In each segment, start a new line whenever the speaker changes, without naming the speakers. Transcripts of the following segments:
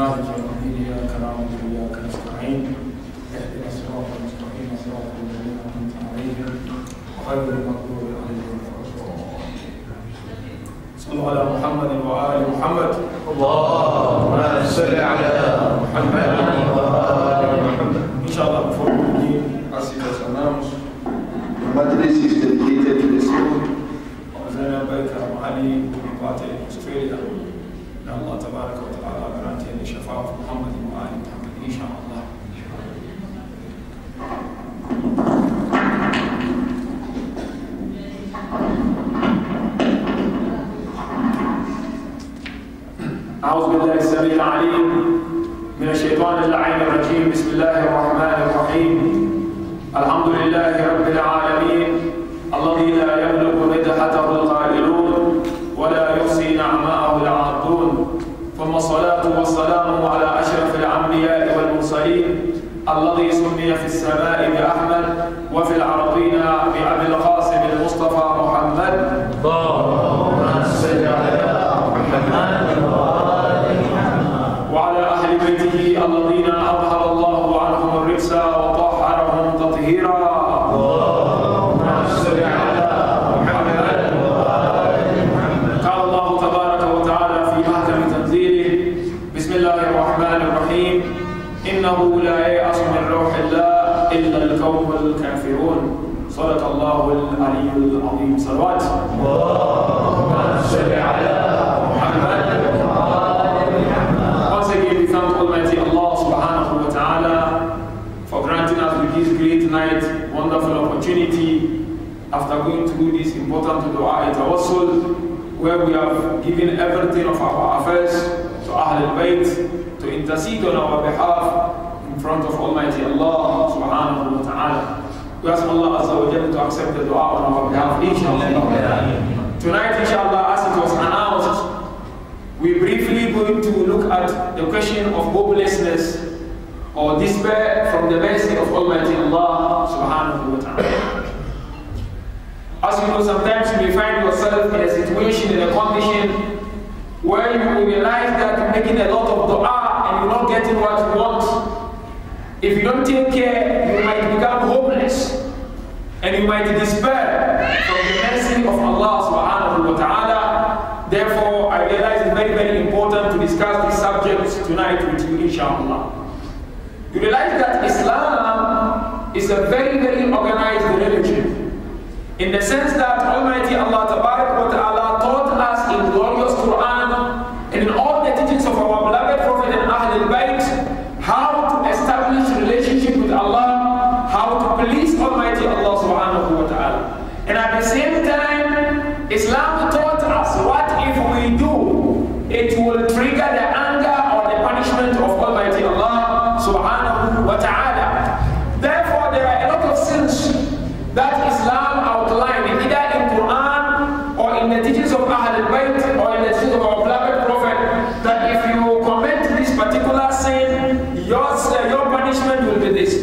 مالك يوم الدين إياك نعبد وإياك نستعين اهدنا الصراط المستقيم صراط الذين أنعمت عليهم غير المغضوب عليهم ولا الضالين. صلوا على محمد وآل محمد.
اللهم صل على محمد وآل محمد.
Inshallah, before we begin, as it was announced,
The Majlis is dedicated to the school.
Zainab Baker Ali will be part in Australia. May Allah Tabaraka wa Ta'ala grant him the shafa of Muhammad wa Ali Muhammad, inshallah. أعوذ بالله السميع العليم من الشيطان اللعين الرجيم. بسم الله الرحمن الرحيم. الحمد لله رب العالمين الذي لا يملك مدحته القائلون ولا يحصي نعماءه العادون، ثم الصلاة والسلام على أشرف الأنبياء والمرسلين الذي سمي في السماء بأحمد وفي الأرضين بأبي القاسم المصطفى محمد.
اللهم صل على محمد
وعلى أهل بيته الذين أظهر الله عنهم الرجس وطهرهم تطهيرا.
اللهم صل على محمد وآل محمد.
قال الله تبارك وتعالى في محكم تنزيله: بسم الله الرحمن الرحيم. إنه لا ييأس من روح الله إلا القوم الكافرون. صدق الله العلي العظيم. صلوات.
اللهم صل على محمد وآل محمد.
Once again, we thank Almighty Allah subhanahu wa ta'ala for granting us with this great night, wonderful opportunity after going through this important dua tawassul, where we have given everything of our affairs to Ahl al-Bayt to intercede on our behalf in front of Almighty Allah subhanahu wa ta'ala. We ask Allah Azza wa Jalla to accept the dua on our behalf, inshallah. Tonight, inshallah, as it was announced, we're briefly going to look at the question of hopelessness or despair from the mercy of Almighty Allah subhanahu wa ta'ala. As you know, sometimes you may find yourself in a situation, in a condition where you will realize that you're making a lot of dua and you're not getting what you want. If you don't take care, you might become hopeless and you might despair from the mercy of Allah subhanahu wa ta'ala. Therefore, I realize it's very, very important to discuss this subject tonight with you, inshallah. You realize that Islam is a very, very organized religion, in the sense that Almighty Allah Tabaraka wa Ta'ala taught us in glorious Quran and in all the teachings of our beloved Prophet and Ahl al-Bayt how to establish relationship with Allah, how to please Almighty Allah Subhanahu wa Ta'ala. And at the same time, Islam taught us what if we do, it will trigger the anger or the punishment of Almighty Allah Subhanahu wa Ta'ala. Therefore, there are a lot of sins that Islam outlined either in Quran or in the teachings of Ahl al-Bayt or in the teachings of our beloved Prophet, that if you commit this particular sin, your punishment will be this.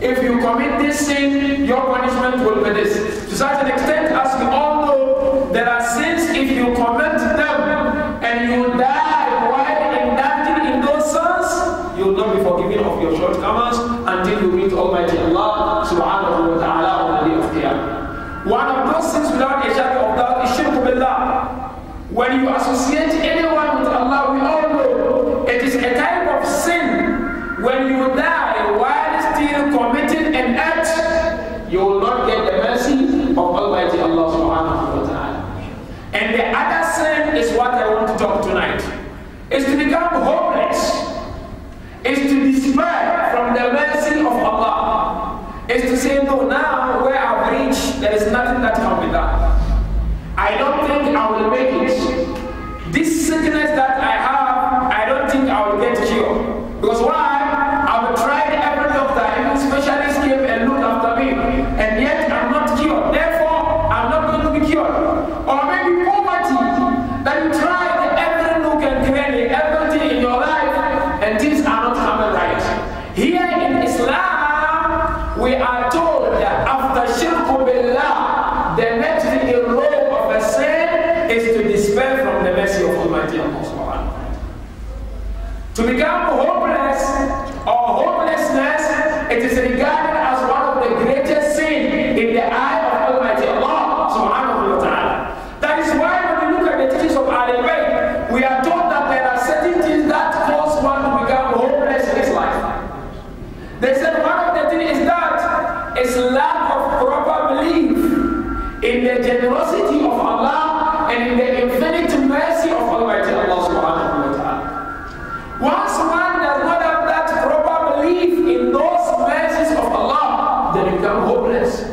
If you commit this sin, your punishment will be this. To such an extent, as we all know, there are sins, if you commit them and you die while indulging in those sins, you will not be forgiven of your shortcomings until you meet Almighty Allah subhanahu wa ta'ala on the day of Qiyamah. One of those sins without a shadow of doubt is Sheikh billah. When you associate anyone with Allah, we all know it is a type of sin. When you die while still committing an act, you will not get the mercy of Almighty Allah subhanahu wa ta'ala. And the other sin is what I want to talk tonight. Is to become hopeless. Is to despair from the mercy of Allah. Is to say, no, now where I've reached, there is nothing that can be done. I don't think I will make it. This sickness that I have, I don't think I will get cured. Because why? I've tried every doctor, even specialist came and looked after me, and yet I'm not cured. Therefore, I'm not going to be cured. Or maybe poverty, that you tried every nook and cranny, everything in your life, and things are not coming right. Here in Islam, we are told that after shirk billah, the next row of a sin is to despair from the mercy of Almighty Allah subhanahu wa ta'ala. To become hopeless or hopelessness, it is regarded as one of the greatest sins in the eye of Almighty Allah subhanahu wa ta'ala. That is why when we look at the teachings of Ahlul Bayt, we are told that there are certain things that cause one to become hopeless in his life. They said one of the things is that is lack of proper belief in the generosity of Allah and in the infinite mercy of Almighty Allah subhanahu wa ta'ala. Once one does not have that proper belief in those mercies of Allah, they become hopeless.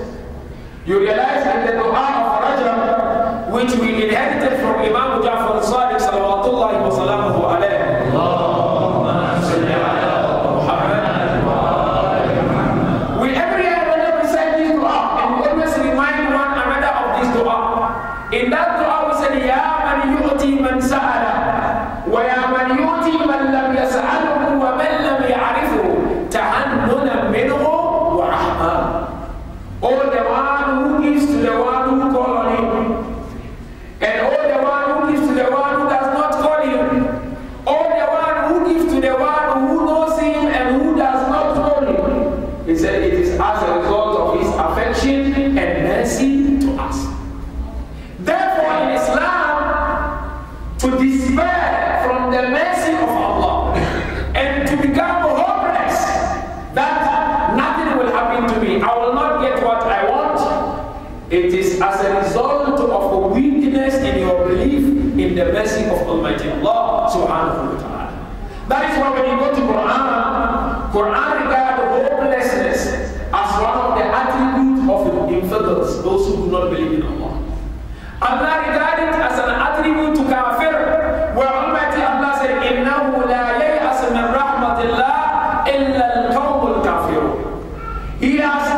You realize in the dua of Rajab, which we inherited from Imam Ja'far al-Sadiq salawatullahi wa salamuhu alayhi. Allahumma salli ala Muhammad wa ala Muhammad. We every year when we recite this dua, and we always remind one another of this dua. In that dua we say, Ya man yu'ti man sa'ala, wa ya man yu'ti man lam yas'aluhu wa man lam ya'rifuhu, tahannunan minhu wa rahmah. Oh, the one who gives to the one who calls on him, and oh, the one who gives to the one who does not call him, oh, the one who gives to the one who knows him and who does not know him. He said it is as a result of his affection and mercy to us. Therefore, in Islam, to despair from the mercy of Allah and to become hopeless that nothing will happen to me, I will not get what I want, it is as a result of a weakness in your belief in the mercy of Almighty Allah subhanahu wa ta'ala. That is why when you go to Quran regards hopelessness as one of the attributes of the infidels, those who do not believe in Allah. Allah regarded it as an attribute to kafir, where Almighty Allah said, إِنَّهُ لَا يَيْأَسَ مِنْ رَحْمَةِ اللَّهِ إِلَّا الْقَوْمُ الْكَافِرُونَ. He does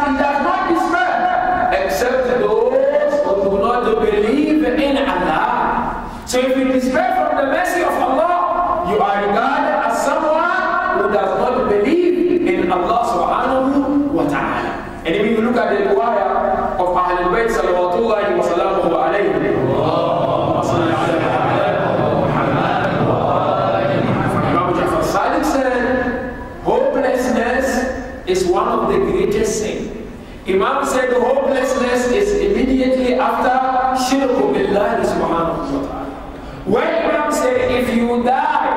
not despair except those who do not believe in Allah. So if you despair from the mercy of Allah, you are regarded as someone who does not believe in Allah subhanahu wa ta'ala. And if you look at the riwayah of Ahlul Bayt salawatullahi wa salamuhu alayhi, Allahumma salli ala Muhammad wa ala Muhammad. Imam Ja'far Sadiq said, hopelessness is one of the greatest sins. Imam said hopelessness is immediately after shirku billahi subhanahu wa ta'ala. When Imam said if you die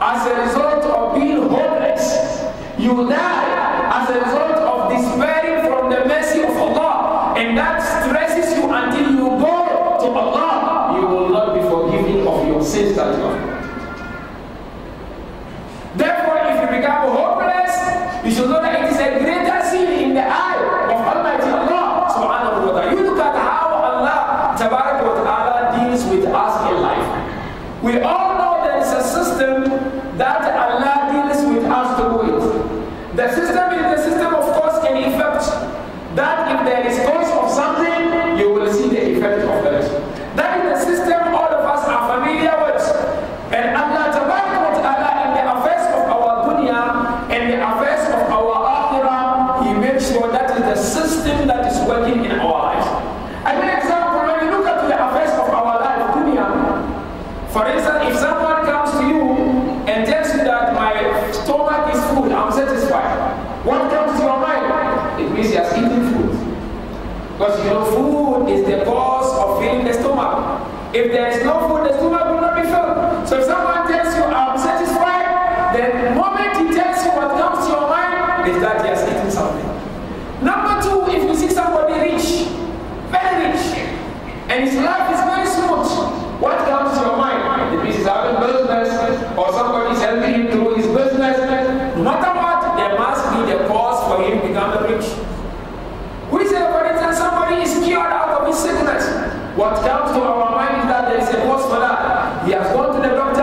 as a result of being hopeless, you die as a result of despairing from the mercy of Allah, and that stresses you until you go to Allah, you will not be forgiven of your sins that you have done. Therefore, if you become hopeless, you should know that it is a greater sin in the eye of Almighty Allah subhanahu wa ta'ala. You look at how Allah tabarak wa ta'ala deals with us in life. We all know there is a system that Allah deals with us to do it. The system is the system of cause and effect. That if there is cause of something, you will see the effect of that. That is the system all of us are familiar with. And Allah tabarak wa ta'ala in the affairs of our dunya and the affairs of our akhirah, He makes sure that is the system that is working in our lives. I mean, example, when you look at the affairs of our life, dunya, for instance, if someone comes to you and tells you that my stomach is full, I'm satisfied, what comes to your mind? It means he has eaten food. Because you know, food is the cause of filling the stomach. If there is no food, the stomach will not be filled. So if someone tells you, I'm satisfied, the moment he tells you what comes to your mind is that he has eaten something. Number two, if you see somebody rich, very rich, and his life is very smooth, what comes to your mind? It means he's having business, or somebody is helping him through his business. No matter what, there must be the cause for him to become rich. We say, for instance, somebody is cured out of his sickness. What comes to our mind is that there is a cause for that. He has gone to the doctor,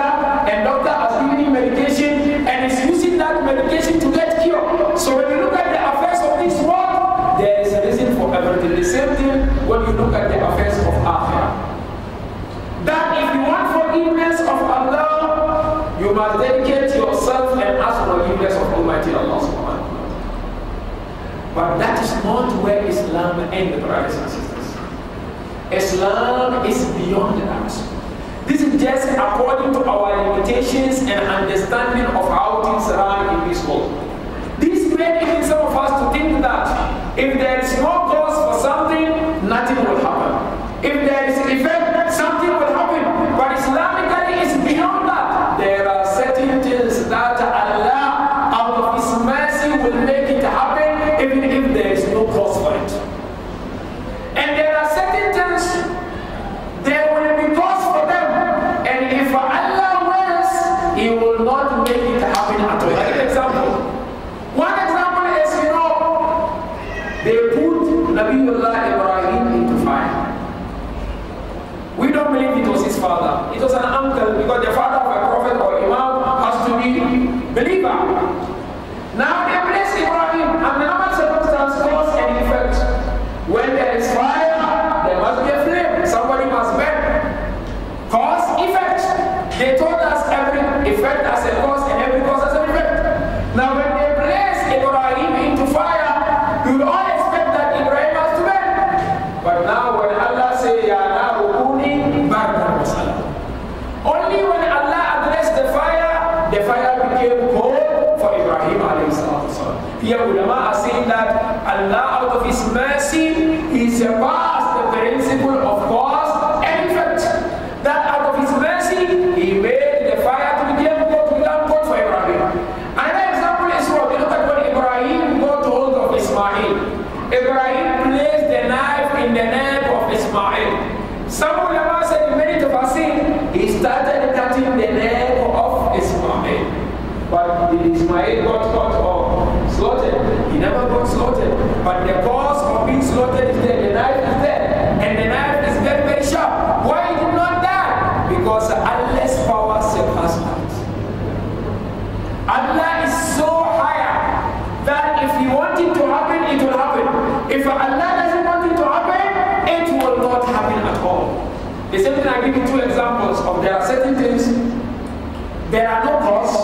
and doctor has given him medication, and is using that medication to get cured. So when you look at the affairs of this world, there is a reason for everything. The same thing when you look at the affairs of Akhirah. That if you want forgiveness of Allah, you must dedicate yourself and ask for forgiveness of Almighty Allah subhanahu wa ta'ala. But that is not where Islam ends, brothers and sisters. Islam is beyond that. This is just according to our limitations and understanding of how things run in this world. This made even some of us to think that if there is no cause for something, nothing will happen. If there is an effect, something will happen. But Islamically, it's beyond that. There are certain things that Allah, out of His mercy, will make it happen, even if there is no cause for it. And there are certain things, there will be cause for them. And if Allah wills, He will not make it happen at all. Like an example. One example is, they put Nabiullah Ibrahim into fire. We don't believe it was his father. It was an uncle, because the father of a prophet or imam has to be believer. Now they place Ibrahim, and the normal circumstance cause and effect. When there is fire, there must be a flame. Somebody must burn. Cause, effect. They told us every effect has a cause and every cause has an effect. Now when they place Ibrahim into fire, you will all expect that Ibrahim has to burn. But now when Allah says, Ya naru kuni bardan wa salam, only when Allah addressed the fire became cold for Ibrahim alayhi salatu wasalam. Here ulama are saying that Allah, out of His mercy, He surpassed the principle of cause and effect. That out of His mercy, He made the fire to become cold for Ibrahim. Another example is what we look at when Ibrahim got hold of Ismail. Ibrahim placed the knife in the neck of Ismail. Some ulama said in many tafsir, he started cutting the neck of Ismail. But did Ismail got cut or slaughtered? He never got slaughtered. But the cause of being slaughtered is there. The knife is there. And the knife is very, very sharp. Why he did not die? Because Allah's power surpassed that. Allah is so higher that if He wants it to happen, it will happen. If Allah doesn't want it to happen, it will not happen at all. The same thing, I give you two examples of there are certain things, there are no cause,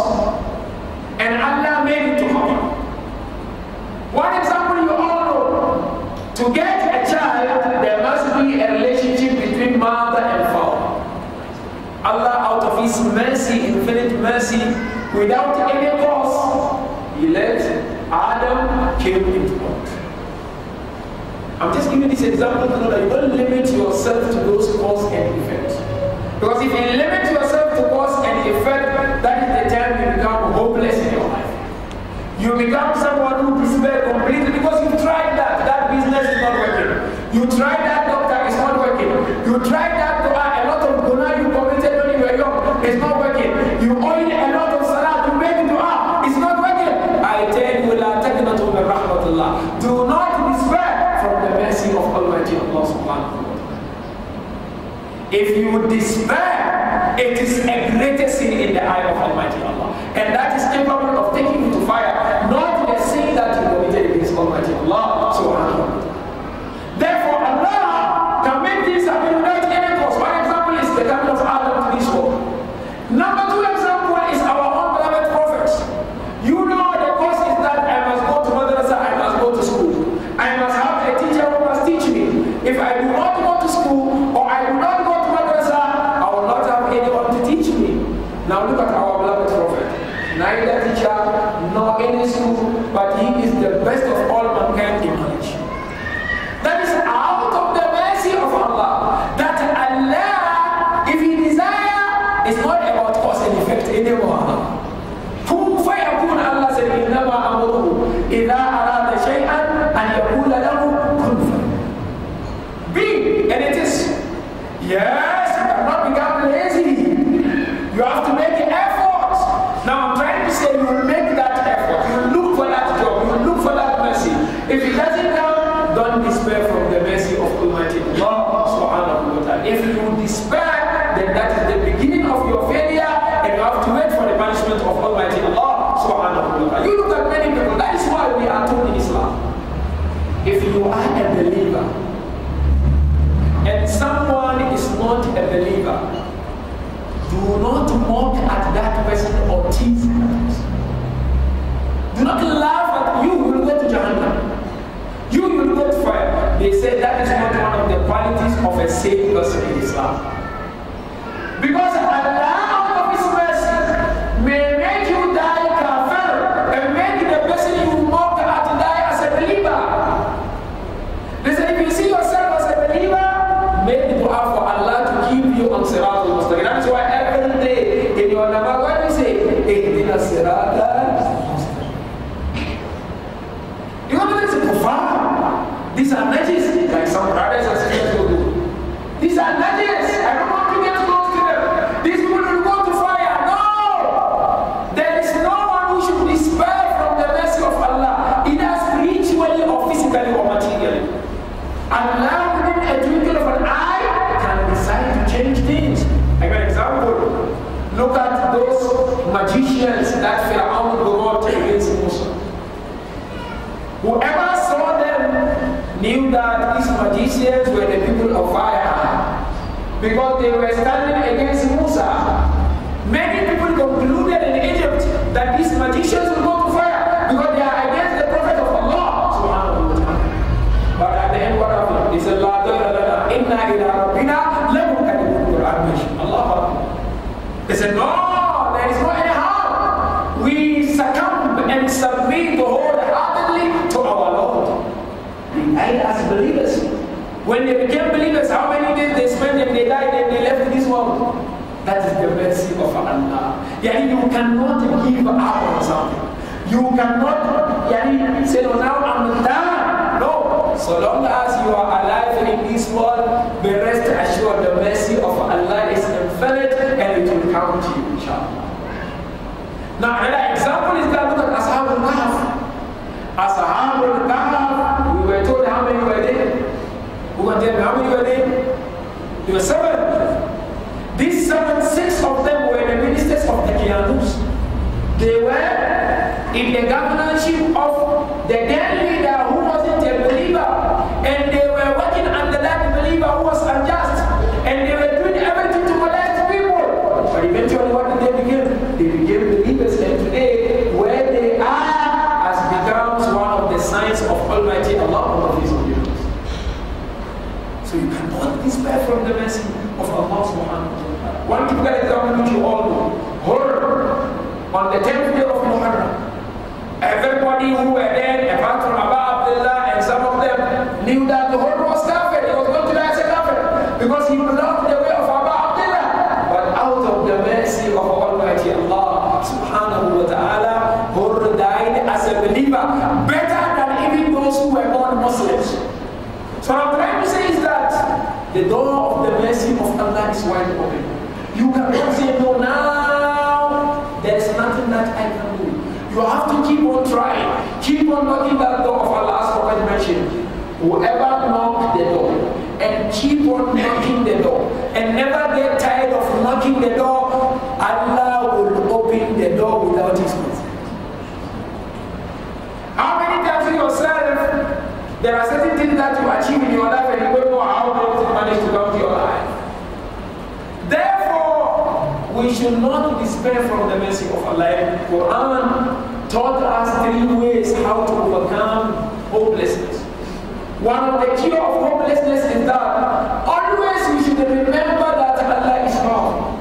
and Allah made it to happen. One example you all know, to get a child, there must be a relationship between mother and father. Allah, out of His mercy, infinite mercy, without any cause, He let Adam came into world. I'm just giving this example to know that you don't limit yourself to those cause and effect. Because if you limit yourself to cause and effect, that is the time you become hopeless in your life. You become someone who despair completely because you tried that business is not working. You tried that doctor, it's not working. You tried that dua, a lot of guna you committed when you were young, it's not working. You owe a lot of salah, you make dua, it's not working. I tell you, la taqnatu min rahmatillah. Do not despair from the mercy of Almighty Allah subhanahu wa ta'ala. If you despair, it is a greater sin in the eye of Almighty Allah. And that is capable of taking you to fire, not the sin that you committed against Almighty Allah subhanahu wa ta'ala. Therefore, Allah can make this happen without any cause. One example is the coming of Adam to this world. Number two example is our own beloved prophets. You know the cause is that I must go to madrasa, I must go to school. I must have a teacher who must teach me. If I do not go to school or I do not go to madrasa, I will not have anyone to teach me. Now look at our beloved prophet. Neither teacher nor any school, but he is the best of all mankind in knowledge. That is out of the mercy of Allah. That Allah, if He desire, is not about cause and effect anymore. Kun fayakun, Allah said, innama amruhu idha arada shay'an an yaqula lahu kun fayakun. Be, and it is. Yes, you cannot become lazy. You have to make an effort. Now I'm trying to say you will make that effort. You will look for that job. You will look for that mercy. If it doesn't come, don't despair from the mercy of Almighty Allah subhanahu wa ta'ala. If you despair, then that is the beginning of your failure, and you have to wait for the punishment of Almighty Allah subhanahu wa ta'ala. You look at many people. That is why we are told in Islam, if you are a believer and someone is not a believer, do not mock at that person or tease that person. Do not laugh at you will go to Jahannam. You will go to fire. They say that is not one of the qualities of a saved person in Islam. Because dua for Allah to keep you on Siratul Mustaqim. That is why every day in your namaz, what do you say? Ihdina Siratal Mustaqim. You know this is profound. These are najis, like some brothers and sisters will do. These are najis. I don't want to get close to them. These people will go to fire. No! There is no one who should despair from the mercy of Allah, either spiritually or physically or materially. Allah, within a twinkle of an eye, can decide to change things. I got an example. Look at those magicians that Fir'aun brought against Musa. Whoever saw them knew that these magicians were the people of fire, because they were standing against Musa. Many people concluded in Egypt that these magicians will go to fire because they are against the Prophet of Allah. But at the end, what happened? He said, Allah, inna ila rabbina lamunqalibun. Allah. They said, no, there is no any harm. We succumb and submit wholeheartedly to our Lord. They died as believers. When they became believers, how many days they spent and they died and they left this world? That is the mercy of Allah. Yani you cannot give up on something. You cannot say, no, now I'm done. No. So long as you are alive in this world, be rest assured the mercy of Allah is infinite and it will count you, inshallah. Now, another example is that look at Ashabul Kahf. Ashabul Kahf, we were told how many were there? Who were there? How many were there? There were 7. These 7, 6 of them were the ministers of the Kianus. They were in the governorship of the then leader who wasn't a believer, and they were working under that believer who was unjust, and they were doing everything to molest people. But eventually, what did they become? They became believers, and today, where they are has become one of the signs of Almighty Allah on the face of the earth. So you cannot despair from the mercy of Allah subhanahu wa ta'ala. One typical example which you all know, on the 10th day of Muharram, everybody who were there, apart from Abu Abdullah and some of them, knew that the whole was kafir. He was going to die as a kafir because he belonged to the way of Abu Abdullah. But out of the mercy of Almighty Allah subhanahu wa ta'ala, Hur died as a believer, better than even those who were born Muslims. So what I'm trying to say is that the door of the mercy of Allah is wide open. You cannot say no now. There is nothing that I can do. You have to keep on trying. Keep on knocking that door of Allah, as Prophet mentioned. Whoever knock the door and keep on knocking the door and never get tired of knocking the door, Allah will open the door without his consent. How many times in yourself there are certain things that you achieve in your life and you don't know how you manage to come to your life? Therefore, we should not despair from the mercy of Allah. Quran taught us 3 ways how to overcome hopelessness. One of the cure of hopelessness is that always you should remember that Allah is powerful.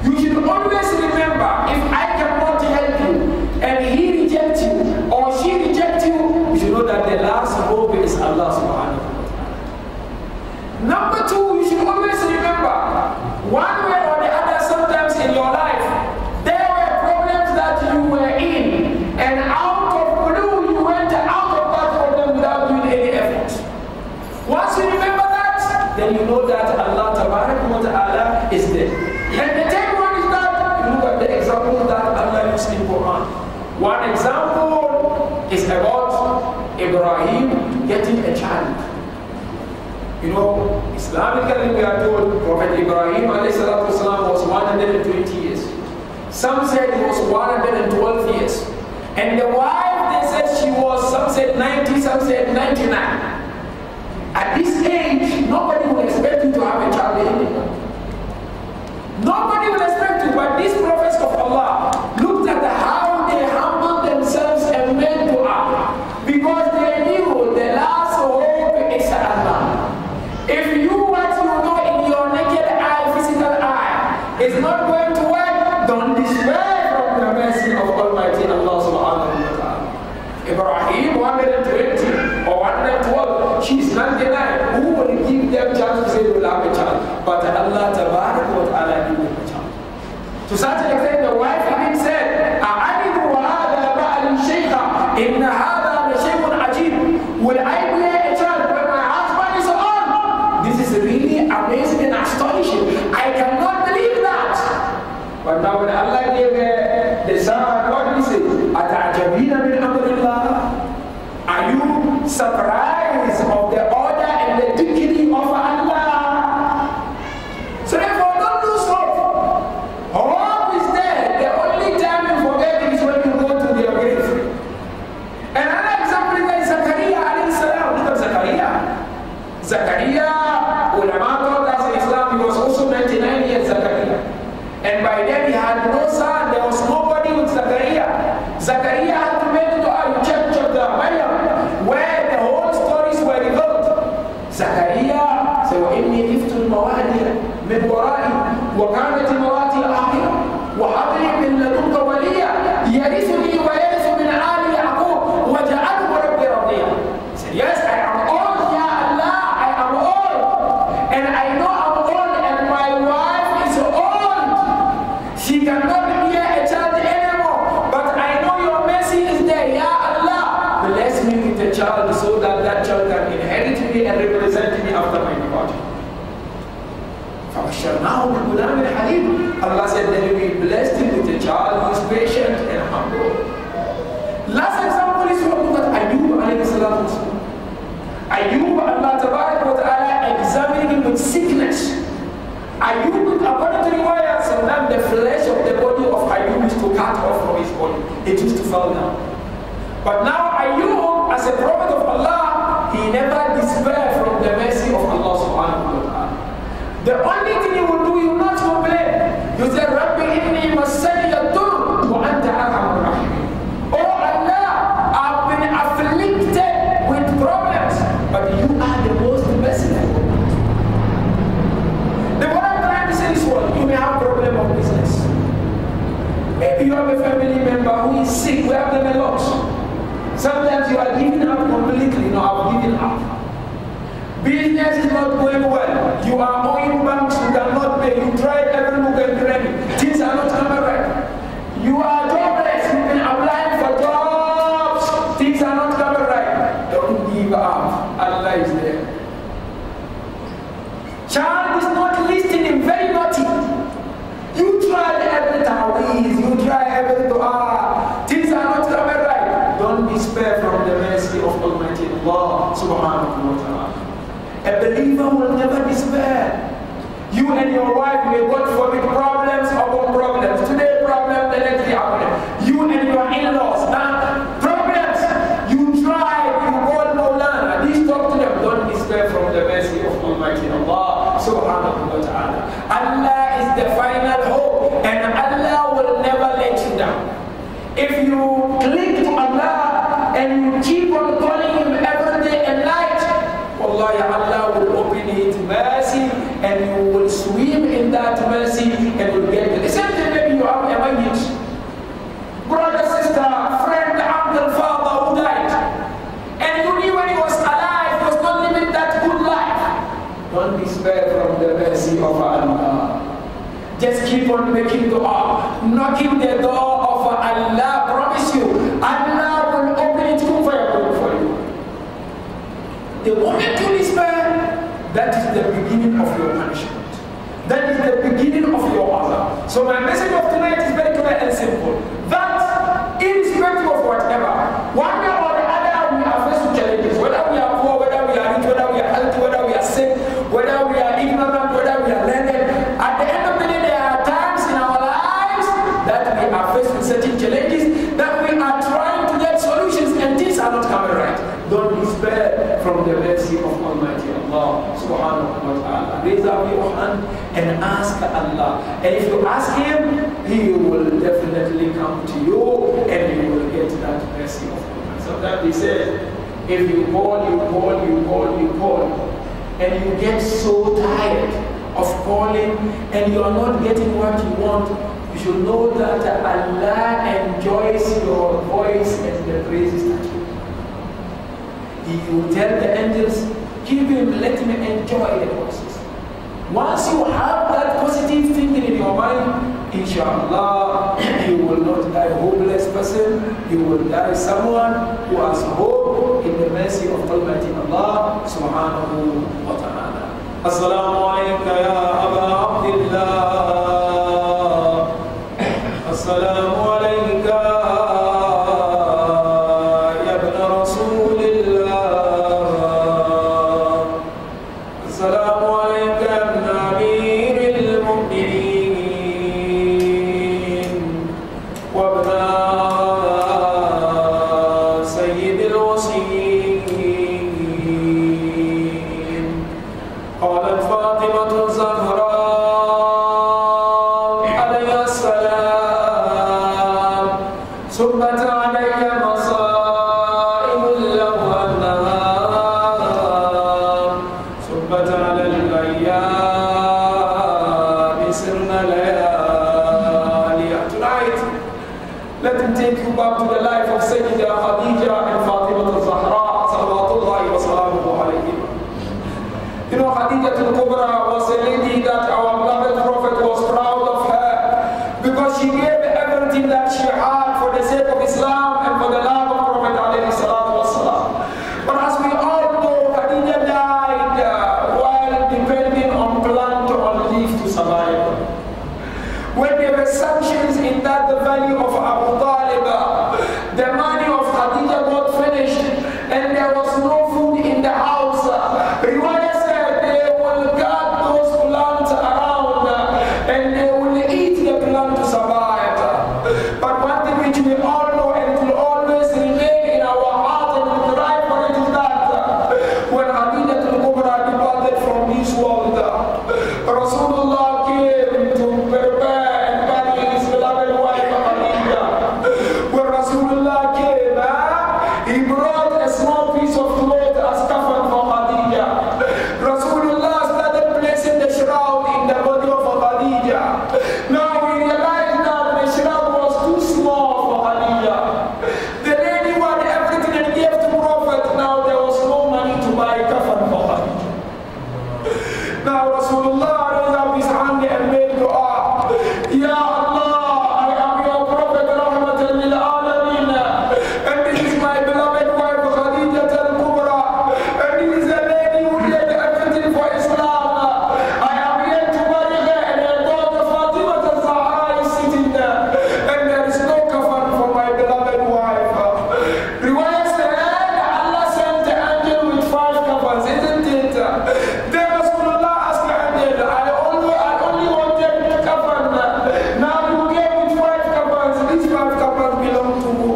You should always remember, if I cannot help you and he rejects you or she rejects you, you should know that the last hope is Allah subhanahu wa ta'ala. Number 2, you should always remember, one way or the other, sometimes in your life, there were problems that you were in, and out of blue, you went out of that problem without doing any effort. Once you remember that, then you know that Allah Ta'ala is there. And the 3rd one is that, you look at the example that Allah used in Quran. One example is about Ibrahim getting a child. You know, Islamically we are told Prophet Ibrahim والسلام, was 120 years. Some said he was 112 years. And the wife, they said she was, some said 90, some said 99. At this age, nobody will expect you to have a child anymore. Nobody will expect you, but these prophets of Allah looked at how they humbled themselves and made dua, because they knew the last hope is Allah. If you what you know in your naked eye, physical eye, is not going to work, don't despair from the mercy of Almighty Allah subhanahu wa ta'ala. Ibrahim 120 or 112, she's 99. Who will give them To such an extent, the wife even said, أَعَلِمُ وَهَذَا بَعْلِ شَيْخَ إِنَّ هَذَا لَشَيْءٌ عَجِيبٌ. Will I bear a child when my husband is on? This is really amazing and astonishing. I cannot believe that. But now when Allah gave the son, what did he say? أَتَعْجَبِينَ مِنْ أَمْرِ اللَّهِ. Are you surprised of the order and the decree of Allah? So therefore, don't lose hope. Hope is there. The only time you forget it is when you go to the grave. And another example is Zakaria alayhi salam. Look at Zakaria. Zakaria, ulama told us in Islam, he was also 99 years Zakaria. And by then he had no son. There was nobody with Zakaria. Zakaria had to make it to a church of the Maryam, where the whole stories were revealed. Zakaria said, وَإِنِّي خِفْتُ الْمَوَالِيَ مِنْ وَرَائِي وَكَانَتِ امْرَأَتِي عَاقِرًا وَهَبْ لِي مِن لَّدُنكَ وَلِيًّا يَرِثُنِي وَيَرِثُ مِنْ آلِ يَعْقُوبَ وَاجْعَلْهُ رَبِّي رَضِيًّا. He said, yes, I am old, Ya Allah, I am old. And I know I'm old and my wife is old. She cannot bear a child anymore. But I know your mercy is there, Ya Allah. Bless me with a child so that that child can inherit me and represent me after my departure. فَبَشَّرْنَاهُ بِغُلَامٍ حَلِيمٍ. Allah said that we blessed him with a child who is patient and humble. Last example is what look at Ayub alayhi salatu wasalam. Ayub, Allah tabarak wa ta'ala examining him with sickness. Ayub, according to riwayat, sometimes the flesh of the body of Ayub is to cut off from his body. It used to fall down. But now Ayub, as a prophet of Allah, he never despaired from the mercy of Allah subhanahu wa ta'ala. The only thing you will do, you will not complain. You say, Rabbi inni massani ad-durr wa anta arhamur rahimin. Oh Allah, I've been afflicted with problems, but you are the most merciful. The what I'm trying to say is what? You may have a problem of business. Maybe you have a family member who is sick. We have them a lot. Sometimes you are giving up completely. No, I've given up. Business is not going well. You are owing banks who cannot pay. You tried every nook and cranny. Things are not coming right. You are jobless. You've been applying for jobs. Things are not coming right. Don't give up. Allah is there. Child is not listening. Very naughty. You tried every taweez. You try every dua. Things are not coming right. Don't despair from the mercy of Almighty Allah subhanahu wa ta'ala. A believer will never despair. You and your wife may God forbid problems upon problems. Today problem, the next day problem. You and your in-laws, problems. You try, you call Mawlana. Please talk to them. Don't despair from the mercy of Almighty Allah subhanahu wa ta'ala. Allah is the final hope, and Allah will never let you down. If you cling to Allah and you keep on calling Him every day and night, Wallahi, Allah will open His mercy and you will swim in that mercy and will get it. The same thing, maybe you have a marriage. Brother, sister, friend, uncle, father who died. And you knew when he was alive, he was not living that good life. Don't despair from the mercy of Allah. Just keep on making dua, knocking the door of Allah. Promise you, Allah will open it for you. The moment you despair, that is the beginning of your punishment. That is the beginning of your azab. So my message of tonight is very clear and simple. That irrespective of whatever, one way or the other, we are faced with challenges. Whether we are poor, whether we are rich, whether we are healthy, whether we are sick, whether we are ignorant, whether we are learned. At the end of the day, there are times in our lives that we are faced with certain challenges, that we are trying to get solutions and things are not coming right. Don't despair from the mercy of Almighty Allah subhanahu wa ta'ala. Raise up your hand and ask Allah. And if you ask Him, He will definitely come to you and you will get that mercy of Allah. Sometimes they say, if you call, and you get so tired of calling and you are not getting what you want, you should know that Allah enjoys your voice and the praises that you. He will tell the angels, give him, let him enjoy the process. Once you have that positive thinking in your mind, inshallah, you will not die a hopeless person, you will die someone who has hope in the mercy of Almighty Allah subhanahu wa ta'ala. Assalamu alayka ya Aba Abdillah. Assalamu alayka ya Ibn Rasulillah. Assalamu alayka ya Ibn Amir al-Mu'minin wa Ibn Sayyid al-Wasiyin. قالت فاطمة الزهراء عليها السلام سبت علي مصائب له النهار سبت على الأيام سرنا ليالي. Tonight, let me take you back to the life of Sayyida Khadija and Fatima al-Zahra salawatullahi wa salamuhu alayhi. You know, Khadija al-Kubra was a lady that our beloved Prophet was proud of her because she gave everything that she had for the sake of Islam and for the love of Prophet alayhi salatu wasalam. But as we all know, Khadija died while depending on plant or leaf to survive. When there were sanctions in that the valley of Abu Talib, the money of Khadija got finished and there was no food in the house. Riwayah said they will cut those plants around and they will eat the plant to survive. But one thing which we all know and it will always remain in our heart and we drive for it is that when Khadija al-Kubra departed from this world, Rasulullah came to prepare and bury his beloved wife Khadija. When Rasulullah came, he brought a small piece of cloth as kafan for Khadija. Rasulullah started placing the shroud in the body of Khadija. Now we realized that the shroud was too small for Khadija. The lady wanted everything and gave to Prophet. Now there was no money to buy kafan for Khadija. Now Rasulullah raised up his hand and made dua. Ya Allah, I am your Prophet Rahmatan lil Alameen. And this is my beloved wife Khadija al-Kubra. And this is a lady who did everything for Islam. I am here to marry her and her daughter Fatima al-Zahra is sitting there. And there is no kafan for my beloved wife. Riwayah said Allah sent the angel with 5 kafans, isn't it? Then Rasulullah asked the angel, I only wanted kafan. Now you gave me 5 kafans. These 5 kafans belong to who?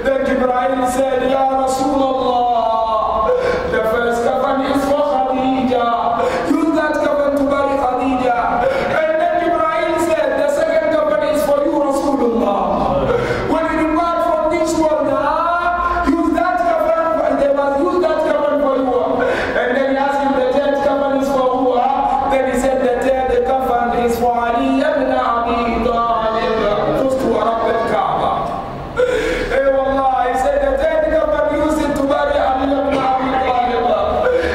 Then Jibreel said, Ya Rasulullah, the first kafan is for Khadija. Use that kafan to bury Khadija. And then Jibreel said, the second kafan is for you, Rasulullah. When you depart from this world, use that kafan, they must use that kafan for you. And then he asked him, the third kafan is for who? Then he said, the third kafan is for Ali ibn Abi Talib, close to Arab al-Kaaba. Hey, wallah, he said, the third kafan used it to bury Ali ibn Abi Talib.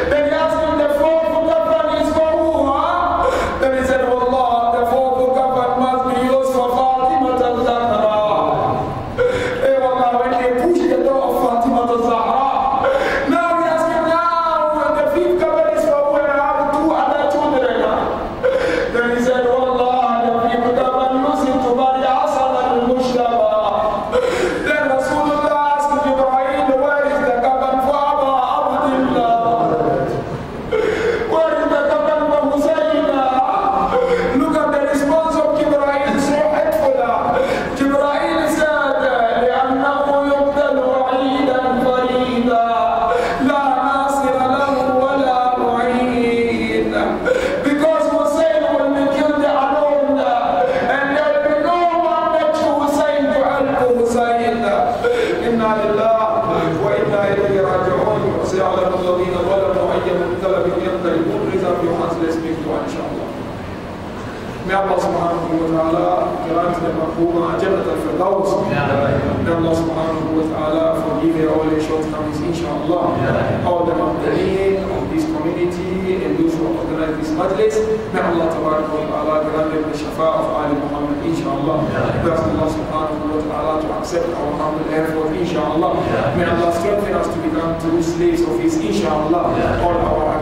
Then he asked him, the fourth kafan is for who? Then he said, wallah, the fourth kafan must be used for Fatima al-Zahra. Hey, wallah, when they pushed the door of Fatima al-Zahra, now we ask him, now the fifth kafan is for who? And I have 2 other children. Then he said, wallah, the fifth kafan used it to bury Hasan al-Mushtaba. Then Rasulullah asked Jibreel, where is the kafan for Aba Abdillah? Where is the kafan for Hussein? Look at the response of Jibreel, so hateful. Jibreel said, لأنه يقتل وعيدا فريدا لا ناصر له ولا معين. Because Hussein will be killed alone and there will be no one next to Hussein to help Hussein. إنا لله وإنا إليه راجعون. وسيعلم الذين ظلموا أي منقلب ينقلبون. Please have your hands, let's make dua inshallah. May Allah subhanahu wa ta'ala grant them Mahbuma Jannat al-Firdaus. May Allah subhanahu wa ta'ala forgive all their shortcomings, inshallah. All the muqtadeen of this community and those who organize this majlis, may Allah tabarak wa ta'ala grant them the shafa of Ali Muhammad, inshallah. inshallah. We ask Allah subhanahu wa ta'ala to accept our humble effort, inshallah. May Allah strengthen us to become true slaves of His, inshallah. All our